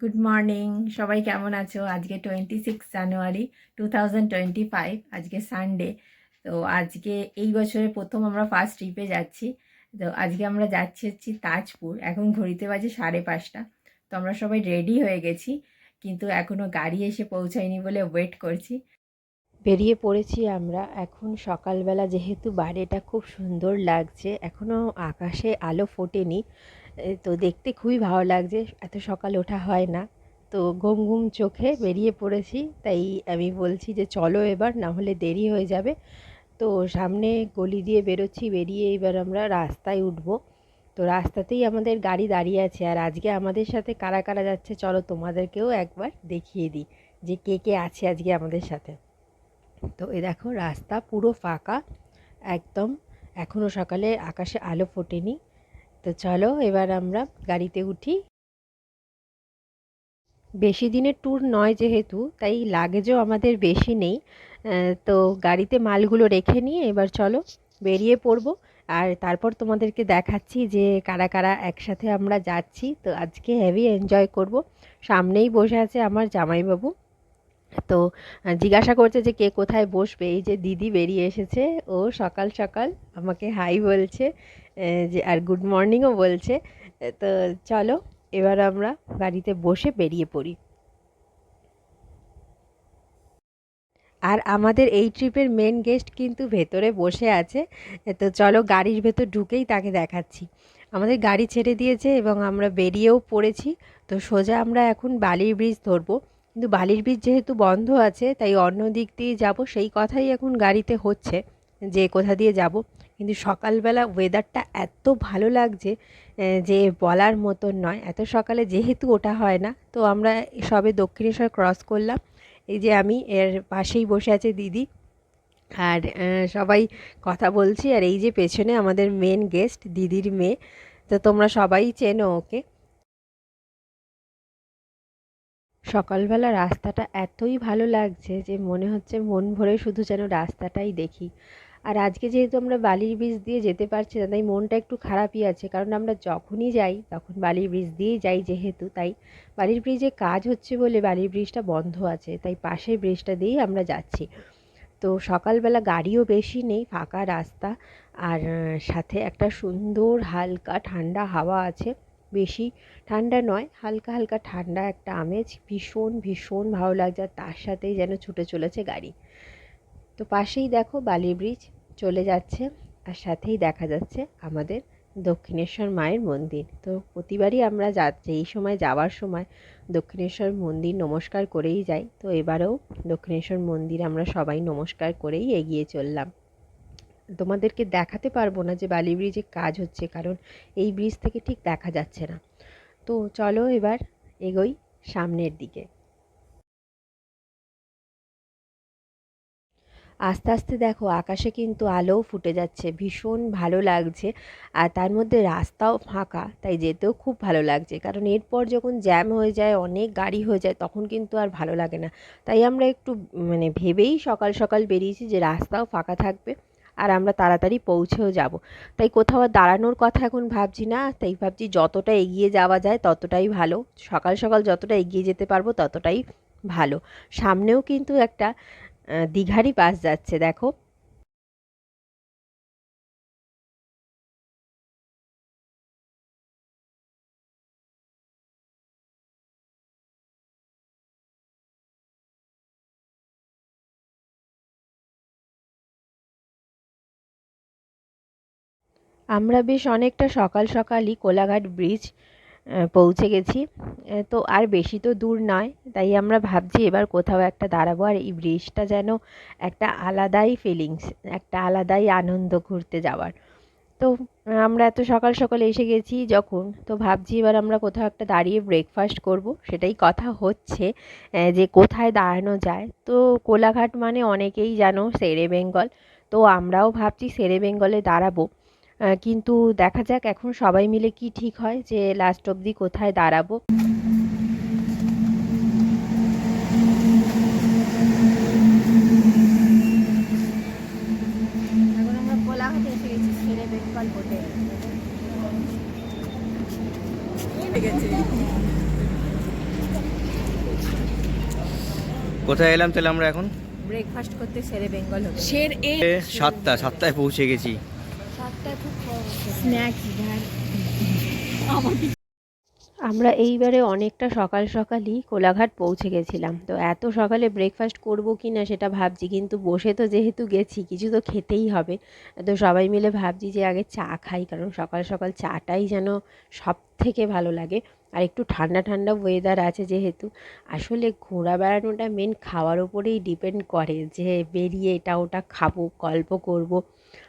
Good morning, সবাই কেমন আছো? আজকে 26 জানুয়ারি 2025, আজকে সানডে। তো আজকে এই বছরের প্রথম আমরা ফার্স্ট ট্রিপে যাচ্ছি। তো আজকে আমরা যাচ্ছি তাজপুর। এখন ঘড়িতে বাজে 5:30। তো আমরা সবাই রেডি হয়ে গেছি, কিন্তু এখনও গাড়ি এসে পৌঁছায়নি বলে ওয়েট করছি। বেরিয়ে পড়েছি আমরা এখন সকালবেলা, যেহেতু বাইরেটা খুব সুন্দর লাগছে, এখনও আকাশে আলো ফোটেনি। তো দেখতে খুবই ভালো লাগছে, এত সকাল ওঠা হয় না। তো ঘুম ঘুম চোখে বেরিয়ে পড়েছি, তাই আমি বলছি যে চলো এবার, না হলে দেরি হয়ে যাবে। তো সামনে গলি দিয়ে বেরোচ্ছি, বেরিয়ে এবার আমরা রাস্তায় উঠবো। তো রাস্তাতেই আমাদের গাড়ি দাঁড়িয়ে আছে, আর আজকে আমাদের সাথে কারা কারা যাচ্ছে চলো তোমাদেরকেও একবার দেখিয়ে দিই যে কে কে আছে আজকে আমাদের সাথে। তো এই দেখো, রাস্তা পুরো ফাঁকা একদম, এখনও সকালে আকাশে আলো ফোটেনি। তো চলো এবার আমরা গাড়িতে উঠি। বেশি দিনের ট্যুর নয় যেহেতু, তাই লাগেজও আমাদের বেশি নেই। তো গাড়িতে মালগুলো রেখে নিয়ে এবার চলো বেরিয়ে পড়বো। আর তারপর তোমাদেরকে দেখাচ্ছি যে কারা কারা একসাথে আমরা যাচ্ছি। তো আজকে হেভি এনজয় করব। সামনেই বসে আছে আমার জামাইবাবু। তো জিজ্ঞাসা করছে যে কে কোথায় বসবে। এই যে দিদি বেরিয়ে এসেছে, ও সকাল সকাল আমাকে হাই বলছে, যে আর গুড মর্নিংও বলছে। তো চলো এবার আমরা গাড়িতে বসে বেরিয়ে পড়ি। আর আমাদের এই ট্রিপের মেন গেস্ট কিন্তু ভেতরে বসে আছে। তো চলো গাড়ির ভেতর ঢুকেই তাকে দেখাচ্ছি। আমাদের গাড়ি ছেড়ে দিয়েছে এবং আমরা বেরিয়েও পড়েছি। তো সোজা আমরা এখন বালির ব্রিজ ধরবো, কিন্তু বালির ব্রিজ যেহেতু বন্ধ আছে তাই অন্য দিক দিয়ে যাব, সেই কথাই এখন গাড়িতে হচ্ছে যে কোথা দিয়ে যাব। কিন্তু সকালবেলা ওয়েদারটা এত ভালো লাগছে যে বলার মতন নয়। এত সকালে যেহেতু ওটা হয় না, তো আমরা সবে দক্ষিণেশ্বর ক্রস করলাম। এই যে আমি, এর পাশেই বসে আছে দিদি, আর সবাই কথা বলছি। আর এই যে পেছনে আমাদের মেন গেস্ট দিদির মেয়ে, তো তোমরা সবাই চেনো ওকে। সকালবেলা রাস্তাটা এতই ভালো লাগছে যে মনে হচ্ছে মন ভরে শুধু যেন রাস্তাটাই দেখি। আর আজকে যেহেতু আমরা বালির ব্রিজ দিয়ে যেতে পারছি না, তাই মনটা একটু খারাপই আছে, কারণ আমরা যখনই যাই তখন বালির ব্রিজ দিয়েই যাই যেহেতু, তাই বালির ব্রিজে কাজ হচ্ছে বলে বালির ব্রিজটা বন্ধ আছে, তাই পাশের ব্রিজটা দিয়েই আমরা যাচ্ছি। তো সকালবেলা গাড়িও বেশি নেই, ফাঁকা রাস্তা, আর সাথে একটা সুন্দর হালকা ঠান্ডা হাওয়া আছে। বেশি ঠান্ডা নয়, হালকা হালকা ঠান্ডা একটা আমেজ, ভীষণ ভীষণ ভালো লাগছে। আর তার সাথেই যেন ছুটে চলেছে গাড়ি। তো পাশেই দেখো বালি ব্রিজ চলে যাচ্ছে, আর সাথেই দেখা যাচ্ছে আমাদের দক্ষিণেশ্বর মায়ের মন্দির। তো প্রতিবারই আমরা যাচ্ছি এই সময়, যাওয়ার সময় দক্ষিণেশ্বর মন্দির নমস্কার করেই যাই। তো এবারেও দক্ষিণেশ্বর মন্দির আমরা সবাই নমস্কার করেই এগিয়ে চললাম। তোমাদেরকে দেখাতে পারবো না যে বালি ব্রিজে কাজ হচ্ছে, কারণ এই ব্রিজ থেকে ঠিক দেখা যাচ্ছে না। তো চলো এবার এগোই সামনের দিকে। আস্তে আস্তে দেখো আকাশে কিন্তু আলোও ফুটে যাচ্ছে, ভীষণ ভালো লাগছে। আর তার মধ্যে রাস্তাও ফাঁকা, তাই যেতেও খুব ভালো লাগছে, কারণ এরপর যখন জ্যাম হয়ে যায়, অনেক গাড়ি হয়ে যায়, তখন কিন্তু আর ভালো লাগে না। তাই আমরা একটু ভেবেই সকাল সকাল বেরিয়েছি যে রাস্তাও ফাঁকা থাকবে আর আমরা তাড়াতাড়ি পৌঁছেও যাব। তাই কোথাও আর দাঁড়ানোর কথা এখন ভাবছি না, তাই ভাবছি যতটা এগিয়ে যাওয়া যায় ততটাই ভালো। সকাল সকাল যতটা এগিয়ে যেতে পারবো ততটাই ভালো। সামনেও কিন্তু একটা দীঘারই বাস যাচ্ছে দেখো। আমরা বেশ অনেকটা সকাল সকালই কোলাঘাট ব্রিজ পৌঁছে গেছি। তো আর বেশি তো দূর নয়, তাই আমরা ভাবছি এবার কোথাও একটা দাঁড়াবো। আর এই ব্রিজটা যেন একটা আলাদাই ফিলিংস, একটা আলাদাই আনন্দ ঘুরতে যাওয়ার। তো আমরা এত সকাল সকাল এসে গেছি যখন, তো ভাবছি এবার আমরা কোথাও একটা দাঁড়িয়ে ব্রেকফাস্ট করব, সেটাই কথা হচ্ছে যে কোথায় দাঁড়ানো যায়। তো কোলাঘাট মানে অনেকেই জানো শেরে বেঙ্গল, তো আমরাও ভাবছি শেরে বেঙ্গলে দাঁড়াবো। কিন্তু দেখা যাক এখন সবাই মিলে কি ঠিক হয় যে লাস্ট অবধি কোথায় দাঁড়াবো। এখন আমরা কোলাঘাটে এসে গেছি, শেরে বেঙ্গল হোটেল গেছে। কোথায় এলাম তাহলে আমরা এখন? ব্রেকফাস্ট করতে শেরে বেঙ্গল হবে। সাতটায় পৌঁছে গেছি। স্ন্যাক্স আমরা এইবারে অনেকটা সকাল সকালই কোলাঘাট পৌঁছে গেছিলাম। তো এত সকালে ব্রেকফাস্ট করব কি না সেটা ভাবছি, কিন্তু বসে তো যেহেতু গেছি কিছু তো খেতেই হবে। তো সবাই মিলে ভাবছি যে আগে চা খাই, কারণ সকাল সকাল চাটাই যেন সব থেকে ভালো লাগে। আর একটু ঠান্ডা ঠান্ডা ওয়েদার আছে যেহেতু, আসলে ঘোরা বেড়ানোটা মেন খাওয়ার ওপরেই ডিপেন্ড করে, যে বেরিয়ে এটা ওটা খাবো, গল্প করব।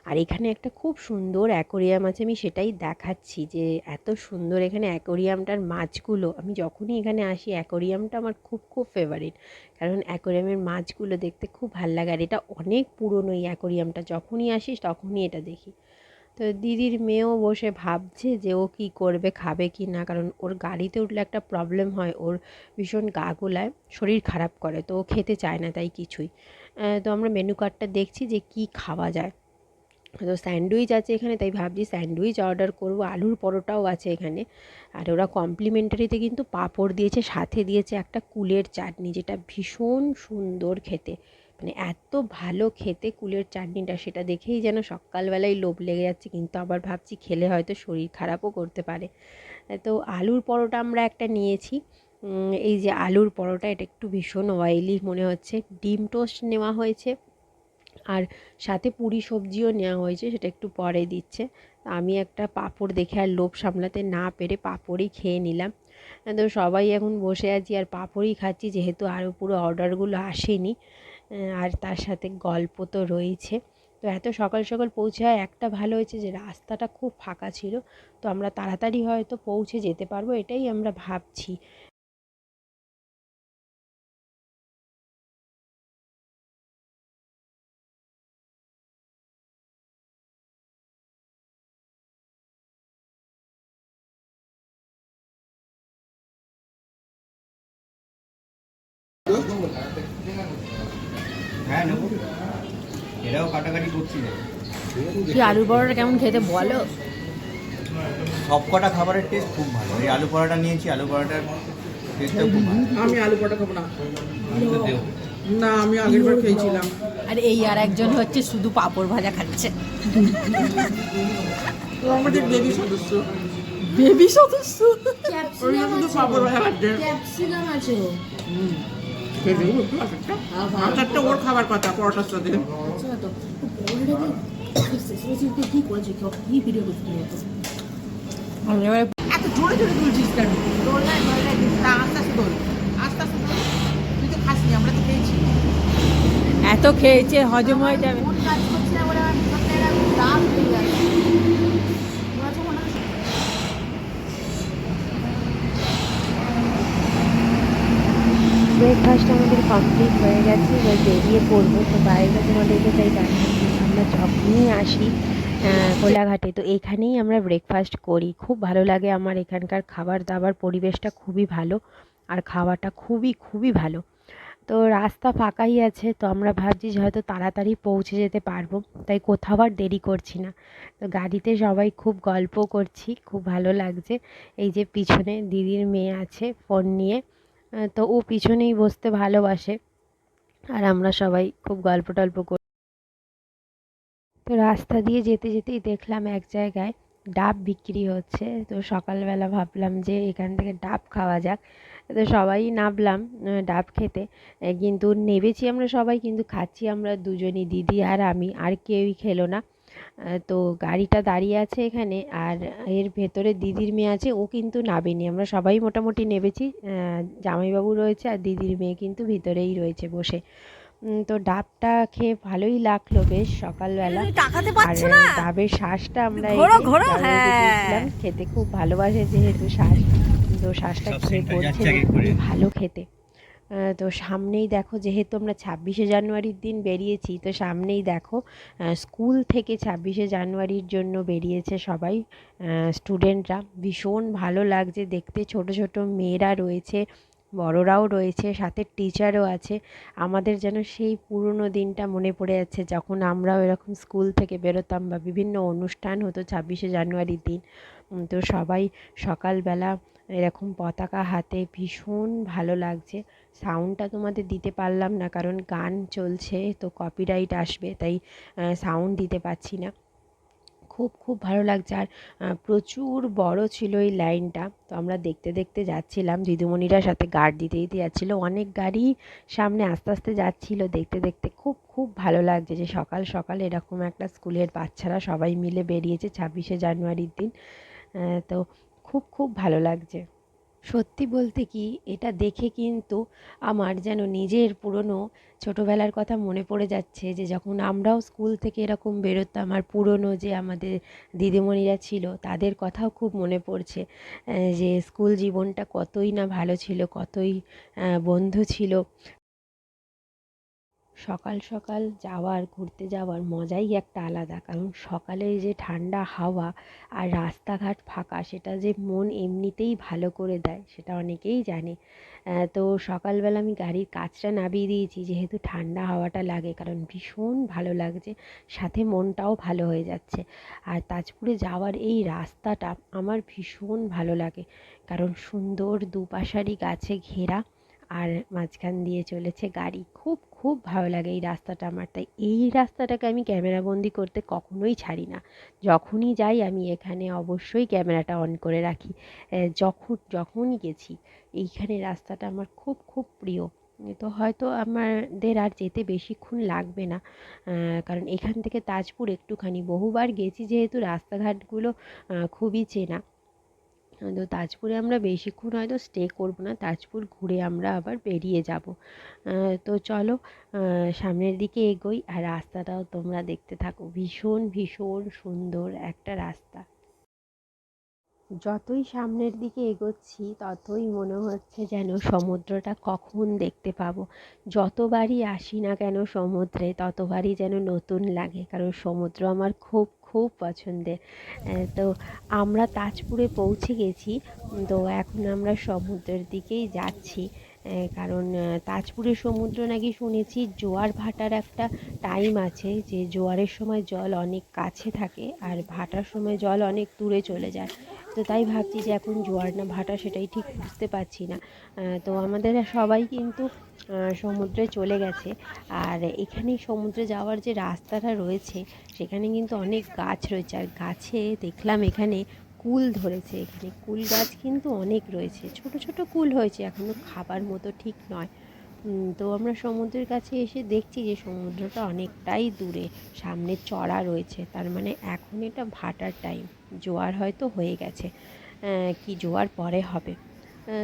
আর এখানে একটা খুব সুন্দর অ্যাকোরিয়াম আছে, আমি সেটাই দেখাচ্ছি যে এত সুন্দর এখানে অ্যাকোরিয়ামটার মাছগুলো। আমি যখনই এখানে আসি অ্যাকোরিয়ামটা আমার খুব খুব ফেভারিট, কারণ অ্যাকোরিয়ামের মাছগুলো দেখতে খুব ভালো লাগে। আর এটা অনেক পুরনো এই অ্যাকোরিয়ামটা, যখনই আসিস তখনই এটা দেখি। তো দিদির মেয়েও বসে ভাবছে যে ও কী করবে, খাবে কি না, কারণ ওর গাড়িতে উঠলে একটা প্রবলেম হয়, ওর ভীষণ গা গোলায়, শরীর খারাপ করে, তো ও খেতে চায় না তাই কিছুই। তো আমরা মেনু কার্ডটা দেখছি যে কি খাওয়া যায়। তো স্যান্ডউইচ আছে এখানে, তাই ভাবছি স্যান্ডউইচ অর্ডার করব। আলুর পরোটাও আছে এখানে। আর ওরা কমপ্লিমেন্টারিতে কিন্তু পাঁপড় দিয়েছে, সাথে দিয়েছে একটা কুলের চাটনি, যেটা ভীষণ সুন্দর খেতে, মানে এত ভালো খেতে কুলের চাটনিটা, সেটা দেখেই যেন সকালবেলায় লোভ লেগে যাচ্ছে, কিন্তু আবার ভাবছি খেলে হয়তো শরীর খারাপও করতে পারে। তো আলুর পরোটা আমরা একটা নিয়েছি। এই যে আলুর পরোটা, এটা একটু ভীষণ অয়েলি মনে হচ্ছে। ডিম টোস্ট নেওয়া হয়েছে, আর সাথে পুরি সবজিও নেওয়া হয়েছে, সেটা একটু পরে দিচ্ছে। আমি একটা পাঁপড় দেখে আর লোভ সামলাতে না পেরে পাঁপড়ই খেয়ে নিলাম। তো সবাই এখন বসে আছি আর পাঁপড়ই খাচ্ছি, যেহেতু আরও পুরো অর্ডারগুলো আসেনি। আর তার সাথে গল্প তো রয়েছে। তো এত সকাল সকাল পৌঁছে হয় একটা ভালো হয়েছে যে রাস্তাটা খুব ফাঁকা ছিল, তো আমরা তাড়াতাড়ি হয়তো পৌঁছে যেতে পারবো, এটাই আমরা ভাবছি। হ্যাঁ নেবো, এরাও কাটাকাটি করছি না। কি আলুর পরোটা কেমন খেতে বলো? সব কটা খাবারের টেস্ট খুব ভালো। এই আলু পরোটা নিয়েছি, আলু পরোটার টেস্টটা খুব ভালো। আমি আলু পরোটা খাবো না। কিন্তু দেও। না, আমি আগের বার খেয়েছিলাম। আর এই আর একজন হচ্ছে শুধু পাঁপড় ভাজা খাচ্ছে। ও আমাদের বেবি সদস্য। বেবি সদস্য। ওই শুধু পাপড় ভাজা খাচ্ছে। ক্যাপসিকাম আছে ও। খেয়ে দেখবো একটু আচারটা। আচারটা ওর খাবার কথা পরোটার সাথে। আচ্ছা তো বলটা কি কি করেছে কি ভিডিও করতে এত এত জোরে জোরে তুলছিস কেন? তোর না না আস্তে আস্তে তোল। আস্তে আস্তে তোল। তুই তো খাসনি, আমরা তো খেয়েছি। এত খেয়েছে হজম হয়ে যাবে। কোন কাজ করছে না বলে আমার ভিতরটা এরকম দাম হয়ে যাচ্ছে। মনে হচ্ছে মনে হচ্ছে ব্রেকফাস্ট আমাদের কমপ্লিট হয়ে গেছে, এবার বেরিয়ে পড়বো। তো বাইরে তোমাদেরকে তাই দেখাচ্ছি, আমরা যখনই আসি কোলাঘাটে তো এইখানেই আমরা ব্রেকফাস্ট করি। খুব ভালো লাগে আমার এখানকার খাবার দাবার, পরিবেশটা খুবই ভালো, আর খাওয়াটা খুবই খুবই ভালো। তো রাস্তা ফাঁকাই আছে, তো আমরা ভাবছি যে হয়তো তাড়াতাড়ি পৌঁছে যেতে পারবো, তাই কোথাও আর দেরি করছি না। তো গাড়িতে সবাই খুব গল্প করছি, খুব ভালো লাগছে। এই যে পিছনে দিদির মেয়ে আছে ফোন নিয়ে, তো ও পিছনেই বসতে ভালোবাসে, আর আমরা সবাই খুব গল্প টল্প করি। তো রাস্তা দিয়ে যেতে যেতেই দেখলাম এক জায়গায় ডাব বিক্রি হচ্ছে। তো সকালবেলা ভাবলাম যে এখান থেকে ডাব খাওয়া যাক, তো সবাই নামলাম ডাব খেতে। কিন্তু নেবেছি আমরা সবাই, কিন্তু খাচ্ছি আমরা দুজনই, দিদি আর আমি, আর কেউই খেলো না। তো গাড়িটা দাঁড়িয়ে আছে এখানে, আর এর ভেতরে দিদির মেয়ে আছে, ও কিন্তু নামেনি। আমরা সবাই মোটামুটি নেমেছি, জামাইবাবু রয়েছে আর দিদির মেয়ে কিন্তু ভিতরেই রয়েছে বসে। তো ডাবটা খেয়ে ভালোই লাগলো বেশ সকালবেলা। আর ডাবের শ্বাসটা আমরা এই যে জামাইবাবুকে দিয়েছিলাম, খেতে খুব ভালোবাসে যেহেতু শ্বাস, তো শ্বাসটা খেয়ে বলছে যে খুবই ভালো খেতে। তো সামনেই দেখো, যেহেতু আমরা 26শে জানুয়ারির দিন বেরিয়েছি, তো সামনেই দেখো স্কুল থেকে 26শে জানুয়ারির জন্য বেরিয়েছে সবাই, স্টুডেন্টরা। ভীষণ ভালো লাগছে দেখতে, ছোট ছোট মেয়েরা রয়েছে, বড়রাও রয়েছে, সাথে টিচারও আছে। আমাদের যেন সেই পুরনো দিনটা মনে পড়ে যাচ্ছে, যখন আমরাও এরকম স্কুল থেকে বেরোতাম বা বিভিন্ন অনুষ্ঠান হতো 26শে জানুয়ারির দিন। তো সবাই সকালবেলা এরকম পতাকা হাতে ভীষণ ভালো লাগছে। সাউন্ডটা তোমাদের দিতে পারলাম না, কারণ গান চলছে তো কপিরাইট আসবে, তাই সাউন্ড দিতে পারছি না। খুব খুব ভালো লাগছে। আর প্রচুর বড় ছিল এই লাইনটা। তো আমরা দেখতে দেখতে যাচ্ছিলাম, দিদিমণিরা সাথে গার্ড দিতে দিতে যাচ্ছিলো, অনেক গাড়ি সামনে আস্তে আস্তে যাচ্ছিল। দেখতে দেখতে খুব খুব ভালো লাগছে যে সকাল সকাল এরকম একটা স্কুলের বাচ্চারা সবাই মিলে বেরিয়েছে 26শে জানুয়ারির দিন। তো খুব খুব ভালো লাগছে। সত্যি বলতে কি, এটা দেখে কিন্তু আমার যেন নিজের পুরনো ছোটোবেলার কথা মনে পড়ে যাচ্ছে, যে যখন আমরাও স্কুল থেকে এরকম বেরোতাম, আর পুরনো যে আমাদের দিদিমণিরা ছিল তাদের কথাও খুব মনে পড়ছে। যে স্কুল জীবনটা কতই না ভালো ছিল, কতই বন্ধু ছিল। সকাল সকাল যাওয়ার, ঘুরতে যাওয়ার মজাই একটা আলাদা, কারণ সকালের যে ঠান্ডা হাওয়া আর রাস্তাঘাট ফাঁকা, সেটা যে মন এমনিতেই ভালো করে দেয় সেটা অনেকেই জানে। তো সকালবেলা আমি গাড়ির কাচটা নামিয়ে দিয়েছি, যেহেতু ঠান্ডা হাওয়াটা লাগে, কারণ ভীষণ ভালো লাগছে, সাথে মনটাও ভালো হয়ে যাচ্ছে। আর তাজপুরে যাওয়ার এই রাস্তাটা আমার ভীষণ ভালো লাগে, কারণ সুন্দর দুপাশারি গাছে ঘেরা, আর মাঝখান দিয়ে চলেছে গাড়ি। খুব খুব ভালো লাগে এই রাস্তাটা আমার, তাই এই রাস্তাটাকে আমি ক্যামেরাবন্দি করতে কখনোই ছাড়ি না। যখনই যাই আমি এখানে অবশ্যই ক্যামেরাটা অন করে রাখি। যখনই গেছি এইখানে রাস্তাটা আমার খুব খুব প্রিয়। তো হয়তো আমাদের আর যেতে বেশিক্ষণ লাগবে না, কারণ এখান থেকে তাজপুর একটুখানি, বহুবার গেছি যেহেতু রাস্তাঘাটগুলো খুবই চেনা। তো তাজপুরে আমরা বেশিক্ষণ হয়তো স্টে করব না, তাজপুর ঘুরে আমরা আবার বেরিয়ে যাব। তো চলো সামনের দিকে এগোই, আর রাস্তাটাও তোমরা দেখতে থাকো। ভীষণ ভীষণ সুন্দর একটা রাস্তা। যতই সামনের দিকে এগোচ্ছি ততই মনে হচ্ছে যেন সমুদ্রটা কখন দেখতে পাবো। যতবারই আসি না কেন সমুদ্রে, ততবারই যেন নতুন লাগে, কারণ সমুদ্র আমার খুব খুব পছন্দের। তো আমরা তাজপুরে পৌঁছে গেছি। তো এখন আমরা সমুদ্রের দিকেই যাচ্ছি, কারণ তাজপুরের সমুদ্র নাকি শুনেছি জোয়ার ভাটার একটা টাইম আছে, যে জোয়ারের সময় জল অনেক কাছে থাকে আর ভাটার সময় জল অনেক দূরে চলে যায়। তো তাই ভাবছি যে এখন জোয়ার না ভাটা সেটাই ঠিক বুঝতে পারছি না। তো আমাদের সবাই কিন্তু সমুদ্রে চলে গেছে। আর এখানে সমুদ্রে যাওয়ার যে রাস্তাটা রয়েছে সেখানে কিন্তু অনেক গাছ রয়েছে, আর গাছে দেখলাম এখানে কুল ধরেছে। এখানে কুল গাছ কিন্তু অনেক রয়েছে, ছোট ছোট কুল হয়েছে, এখনো খাবার মতো ঠিক নয়। তো আমরা সমুদ্রের কাছে এসে দেখছি যে সমুদ্রটা অনেকটাই দূরে, সামনে চড়া রয়েছে, তার মানে এখন এটা ভাটার টাইম, জোয়ার হয়তো হয়ে গেছে, কি জোয়ার পরে হবে।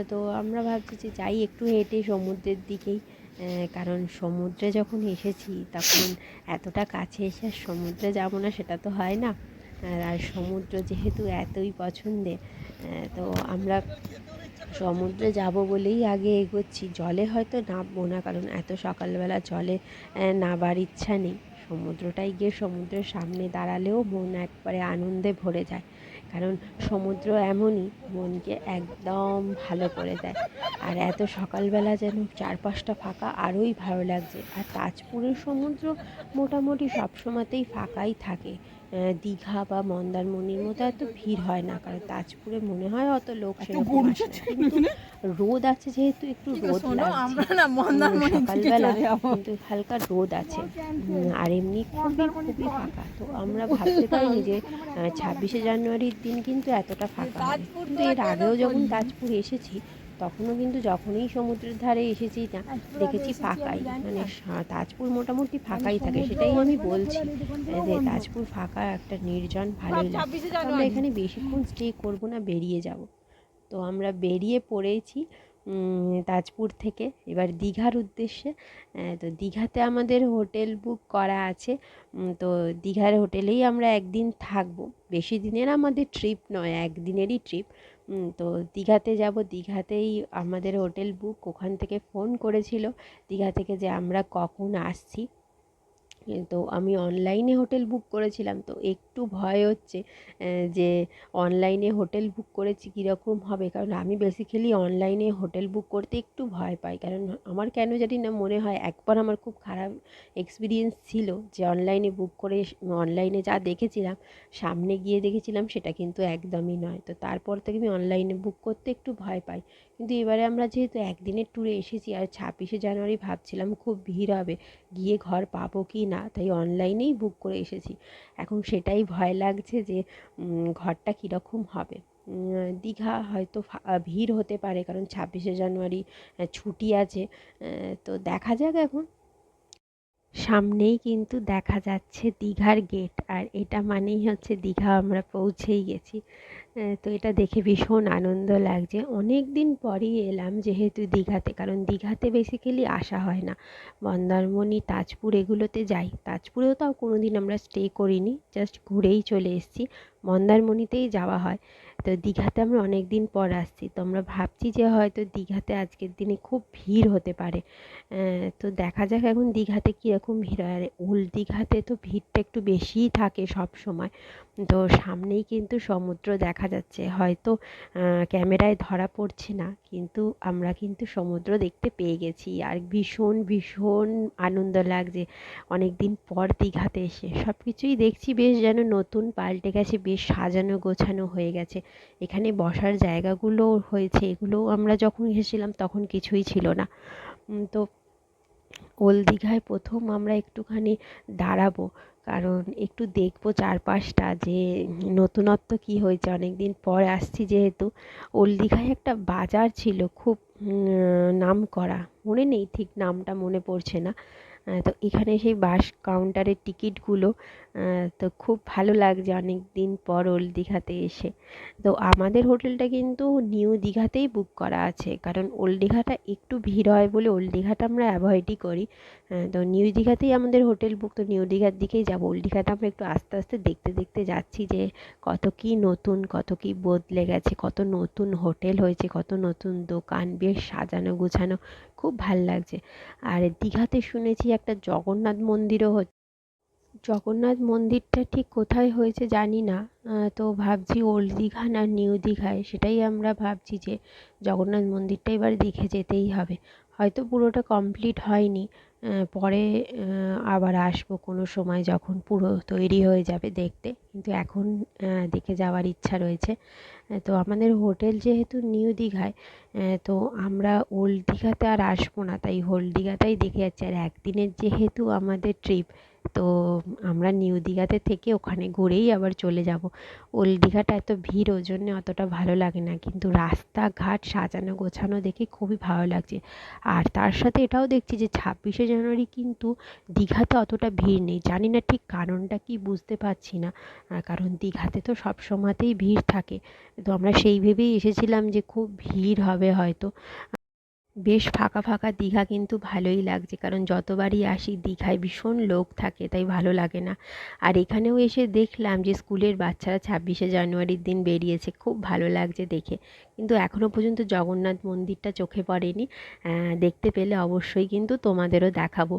তো আমরা ভাবছি যে যাই একটু হেঁটে সমুদ্রের দিকেই, কারণ সমুদ্রে যখন এসেছি তখন এতটা কাছে এসে আর সমুদ্রে যাব না সেটা তো হয় না। আর সমুদ্র যেহেতু এতই পছন্দের, তো আমরা সমুদ্রে যাব বলেই আগে এগোচ্ছি। জলে হয়তো নামবো না, কারণ এত সকালবেলা জলে নাবার ইচ্ছা নেই। সমুদ্রটায় গিয়ে সমুদ্রের সামনে দাঁড়ালেও মন একবারে আনন্দে ভরে যায়, কারণ সমুদ্র এমনই মনকে একদম ভালো করে দেয়। আর এত সকালবেলা যেন চারপাশটা ফাঁকা, আরোই ভালো লাগছে। আর তাজপুরের সমুদ্র মোটামুটি সব সময়তেই ফাঁকাই থাকে। দীঘা বা মন্দারমণির মতো এত ভিড় হয় না, কারণ তাজপুরে মনে হয় অত লোক সেরকম আসে না, কিন্তু রোদ আছে যেহেতু একটু রোদ লাগছে। সকালবেলা কিন্তু হালকা রোদ আছে, আর এমনি খুবই খুবই ফাঁকা। তো আমরা ভাবতে পারিনি যে 26শে জানুয়ারির দিন কিন্তু এতটা ফাঁকা হবে। কিন্তু এর আগেও যখন তাজপুর এসেছি তখনও কিন্তু যখনই সমুদ্রের ধারে এসেছি না, দেখেছি ফাঁকাই, মানে তাজপুর মোটামুটি ফাঁকাই থাকে। সেটাই আমি বলছি যে তাজপুর ফাঁকা, একটা নির্জন, ভালোই লাগে। আমরা এখানে বেশিক্ষণ স্টে করবো না, বেরিয়ে যাব। তো আমরা বেরিয়ে পড়েছি তাজপুর থেকে এবার দীঘার উদ্দেশ্যে। তো দীঘাতে আমাদের হোটেল বুক করা আছে। তো দীঘার হোটেলেই আমরা একদিন থাকবো। বেশি দিনের আমাদের ট্রিপ নয়, একদিনেরই ট্রিপ। তো দীঘাতে যাব, দীঘাতেই আমাদের হোটেল বুক। ওখান থেকে ফোন করেছিল দীঘা থেকে যে আমরা কখন আসছি। তো আমি অনলাইনে হোটেল বুক করেছিলাম, তো একটু ভয় হচ্ছে যে অনলাইনে হোটেল বুক করেছি কীরকম হবে, কারণ আমি বেসিক্যালি অনলাইনে হোটেল বুক করতে একটু ভয় পাই। কারণ আমার কেন জানি না মনে হয়, একবার আমার খুব খারাপ এক্সপিরিয়েন্স ছিল যে অনলাইনে বুক করে অনলাইনে যা দেখেছিলাম সামনে গিয়ে দেখেছিলাম সেটা কিন্তু একদমই নয়। তো তারপর থেকে আমি অনলাইনে বুক করতে একটু ভয় পাই। কিন্তু এবারে আমরা যেহেতু একদিনের ট্যুরে এসেছি আর 26শে জানুয়ারি ভাবছিলাম খুব ভিড় হবে, গিয়ে ঘর পাবো কি না, তাই অনলাইনেই বুক করে এসেছি। এখন সেটাই ভয় লাগছে যে ঘরটা কীরকম হবে। দীঘা হয়তো ভিড় হতে পারে, কারণ 26শে জানুয়ারি ছুটি আছে। তো দেখা যাক এখন। সামনেই কিন্তু দেখা যাচ্ছে দীঘার গেট, আর এটা মানেই হচ্ছে দীঘা আমরা পৌঁছেই গেছি। তো এটা দেখে ভীষণ আনন্দ লাগছে। অনেক দিন পরই এলাম যেহেতু দীঘাতে, কারণ দীঘাতে বেসিক্যালি আসা হয় না। মন্দারমণি, তাজপুর এগুলোতে যাই, তাজপুরেও তাও কোনো দিন আমরা স্টে করিনি, জাস্ট ঘুরেই চলে এসেছি। মন্দারমণিতেই যাওয়া হয়। তো দীঘাতে আমরা অনেক দিন পর আসছি, তো আমরা ভাবছি যে হয়তো দীঘাতে আজকের দিনে খুব ভিড় হতে পারে। তো দেখা যাক এখন দীঘাতে কীরকম ভিড় হয়। আর ওল্ড দীঘাতে তো ভিড়টা একটু বেশিই থাকে সব সময়। তো সামনেই কিন্তু সমুদ্র দেখা যাচ্ছে, হয়তো ক্যামেরায় ধরা পড়ছে না, কিন্তু আমরা কিন্তু সমুদ্র দেখতে পেয়ে গেছি। আর ভীষণ ভীষণ আনন্দ লাগছে অনেক দিন পর দীঘাতে এসে। সব কিছুই দেখছি বেশ যেন নতুন পাল্টে গেছে, বেশ সাজানো গোছানো হয়ে গেছে। এখানে বসার জায়গাগুলো হয়েছে, এগুলো আমরা যখন এসেছিলাম তখন কিছুই ছিল না। তো ওল্ড দীঘায় প্রথম আমরা একটুখানি দাঁড়াবো, কারণ একটু দেখবো চারপাশটা যে নতুনত্ব কি হয়েছে, অনেক দিন পর আসছি যেহেতু। ওল্ড দীঘায় একটা বাজার ছিল খুব নাম করা, মনে নেই ঠিক নামটা, মনে পড়ছে না। তো এখানে সেই বাস কাউন্টারের টিকিটগুলো, তো খুব ভালো লাগছে অনেক দিন পর ওল্ড দীঘাতে এসে। তো আমাদের হোটেলটা কিন্তু নিউ দীঘাতেই বুক করা আছে, কারণ ওল্ড দীঘাটা একটু ভিড় হয় বলে ওল্ড দীঘাটা আমরা অ্যাভয়েডই করি। তো নিউ দীঘাতেই আমাদের হোটেল বুক, তো নিউ দীঘার দিকেই যাবো। ওল্ড দীঘাটা আমরা একটু আস্তে আস্তে দেখতে দেখতে যাচ্ছি যে কত কী নতুন, কত কী বদলে গেছে, কত নতুন হোটেল হয়েছে, কত নতুন দোকান, বেশ সাজানো গোছানো, খুব ভাল লাগছে। আর দীঘাতে শুনেছি একটা জগন্নাথ মন্দিরও হচ্ছে। জগন্নাথ মন্দিরটা ঠিক কোথায় হয়েছে জানি না। তো ভাবছি ওল্ড দীঘা না নিউ দীঘায়, সেটাই আমরা ভাবছি যে জগন্নাথ মন্দিরটা এবার দেখে যেতেই হবে। হয়তো পুরোটা কমপ্লিট হয়নি, পরে আবার আসবো কোনো সময় যখন পুরো তৈরি হয়ে যাবে দেখতে, কিন্তু এখন দেখে যাওয়ার ইচ্ছা রয়েছে। তো আমাদের হোটেল যেহেতু নিউ দীঘায়, তো আমরা ওল্ড দীঘাতে আর আসবো না, তাই ওল্ড দীঘাটাই দেখে যাচ্ছি। আর একদিনের যেহেতু আমাদের ট্রিপ, তো আমরা নিউ দীঘাতে থেকে ওখানে ঘুরেই আবার চলে যাব। ওল্ড দীঘাটা এত ভিড়, ওই জন্যে অতটা ভালো লাগে না, কিন্তু রাস্তাঘাট সাজানো গোছানো দেখে খুবই ভালো লাগছে। আর তার সাথে এটাও দেখছি যে 26শে জানুয়ারি কিন্তু দীঘাতে অতটা ভিড় নেই, জানি না ঠিক কারণটা কি, বুঝতে পারছি না। কারণ দীঘাতে তো সব সময়তেই ভিড় থাকে। তো আমরা সেই ভেবেই এসেছিলাম যে খুব ভিড় হবে হয়তো। বেশ ফাঁকা ফাঁকা দীঘা কিন্তু ভালোই লাগছে, কারণ যতবারই আসি দীঘায় ভীষণ লোক থাকে, তাই ভালো লাগে না। আর এখানেও এসে দেখলাম যে স্কুলের বাচ্চারা 26শে জানুয়ারির দিন বেরিয়েছে, খুব ভালো লাগছে দেখে। কিন্তু এখনও পর্যন্ত জগন্নাথ মন্দিরটা চোখে পড়েনি। দেখতে পেলে অবশ্যই কিন্তু তোমাদেরও দেখাবো।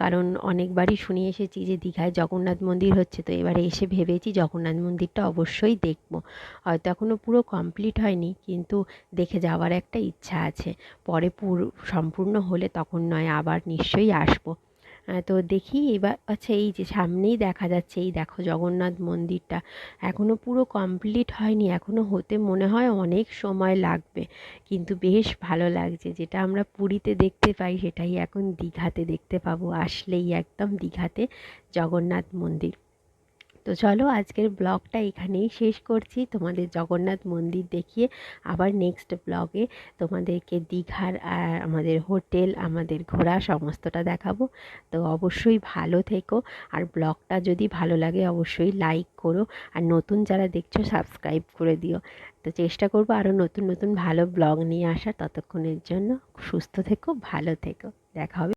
কারণ অনেকবারই শুনে এসেছি যে দীঘায় জগন্নাথ মন্দির হচ্ছে, তো এবারে এসে ভেবেছি জগন্নাথ মন্দিরটা অবশ্যই দেখবো। হয়তো এখনও পুরো কমপ্লিট হয়নি, কিন্তু দেখে যাওয়ার একটা ইচ্ছা আছে। পরে সম্পূর্ণ হলে তখন নয় আবার নিশ্চয়ই আসবো। তো দেখি এবার। আচ্ছা, এই যে সামনেই দেখা যাচ্ছে, এই দেখো জগন্নাথ মন্দিরটা এখনও পুরো কমপ্লিট হয়নি, এখনও হতে মনে হয় অনেক সময় লাগবে, কিন্তু বেশ ভালো লাগছে। যেটা আমরা পুরীতে দেখতে পাই সেটাই এখন দীঘাতে দেখতে পাবো, আসলেই একদম দীঘাতে জগন্নাথ মন্দির। তো চলো আজকের ব্লগটা এখানেই শেষ করছি, তোমাদের জগন্নাথ মন্দির দেখিয়ে। আবার নেক্সট ব্লগে তোমাদেরকে দীঘার আমাদের হোটেল, আমাদের ঘোরা সমস্তটা দেখাবো। তো অবশ্যই ভালো থেকো, আর ব্লগটা যদি ভালো লাগে অবশ্যই লাইক করো, আর নতুন যারা দেখছো সাবস্ক্রাইব করে দিও। তো চেষ্টা করবো আরও নতুন নতুন ভালো ব্লগ নিয়ে আসার। ততক্ষণের জন্য সুস্থ থেকো, ভালো থেকো, দেখা হবে।